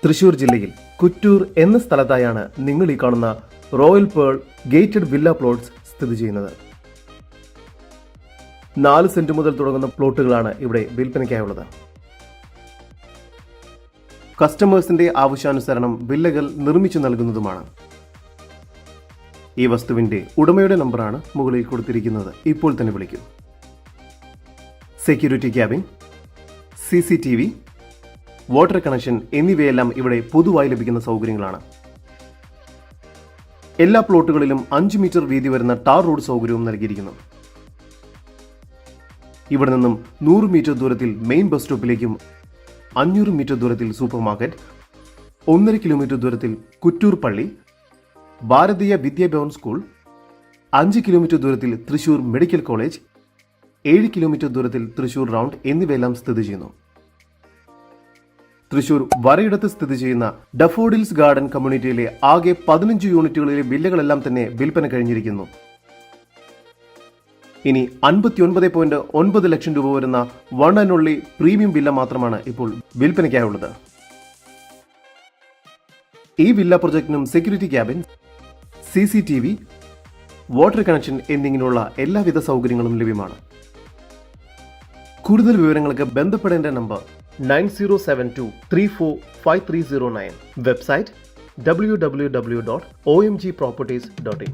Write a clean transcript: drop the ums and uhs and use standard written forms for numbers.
തൃശൂർ ജില്ലയിൽ കുറ്റൂർ എന്ന സ്ഥലത്തായാണ് നിങ്ങൾ ഈ കാണുന്ന royal pearl gated villa plots സ്ഥിതി ചെയ്യുന്നത്. 4 സെന്റ് മുതൽ തുടങ്ങുന്ന പ്ലോട്ടുകളാണ് ഇവിടെ വിൽപ്പനയ്ക്കായുള്ളത്. കസ്റ്റമേഴ്സിന്റെ ആവശ്യാനുസരണം വില്ലകൾ നിർമ്മിച്ചു നൽകുന്നതുമാണ്. ഈ വസ്തുവിന്റെ ഉടമയുടെ നമ്പറാണ് മുകളിൽ കൊടുത്തിരിക്കുന്നത്. ഇപ്പോൾ തന്നെ വിളിക്കൂ. Security cabin, CCTV, water connection എന്നിവയെല്ലാം ഇവിടെ പൊതുവായി ലഭിക്കുന്ന സൗകര്യങ്ങളാണ്. എല്ലാ പ്ലോട്ടുകളിലും 5 മീറ്റർ വീതി വരുന്ന ടാർ റോഡ് സൗകര്യവും നൽകിയിരിക്കുന്നു. ഇവിടെ നിന്നും 100 മീറ്റർ ദൂരത്തിൽ മെയിൻ ബസ് സ്റ്റോപ്പിലേക്കും 500 മീറ്റർ ദൂരത്തിൽ സൂപ്പർ മാർക്കറ്റ്, 1.5 കിലോമീറ്റർ ദൂരത്തിൽ കുറ്റൂർ പള്ളി, ഭാരതീയ വിദ്യാഭവൻ സ്കൂൾ, 5 കിലോമീറ്റർ ദൂരത്തിൽ തൃശൂർ മെഡിക്കൽ കോളേജ്, 7 കിലോമീറ്റർ ദൂരത്തിൽ തൃശൂർ റൗണ്ട് എന്നിവയെല്ലാം സ്ഥിതി ചെയ്യുന്നു. തൃശൂർ വരയിടത്ത് സ്ഥിതി ചെയ്യുന്ന ഡഫോഡിൽസ് ഗാർഡൻ കമ്മ്യൂണിറ്റിയിലെ ആകെ 15 യൂണിറ്റുകളിലെ വില്ലകളെല്ലാം തന്നെ വിൽപ്പന കഴിഞ്ഞിരിക്കുന്നു. ഇനി 59.9 ലക്ഷം രൂപ വരുന്ന 1 and only പ്രീമിയം വില്ല മാത്രമാണ് ഇപ്പോൾ വിൽപ്പനയ്ക്കായുള്ളത്. ഈ വില്ല പ്രൊജക്ടിനും security cabin, CCTV, water connection എന്നിങ്ങനെയുള്ള എല്ലാവിധ സൗകര്യങ്ങളും ലഭ്യമാണ്. കൂടുതൽ വിവരങ്ങൾക്ക് ബന്ധപ്പെടേണ്ട നമ്പർ 9072345309. Website www.omgproperties.in.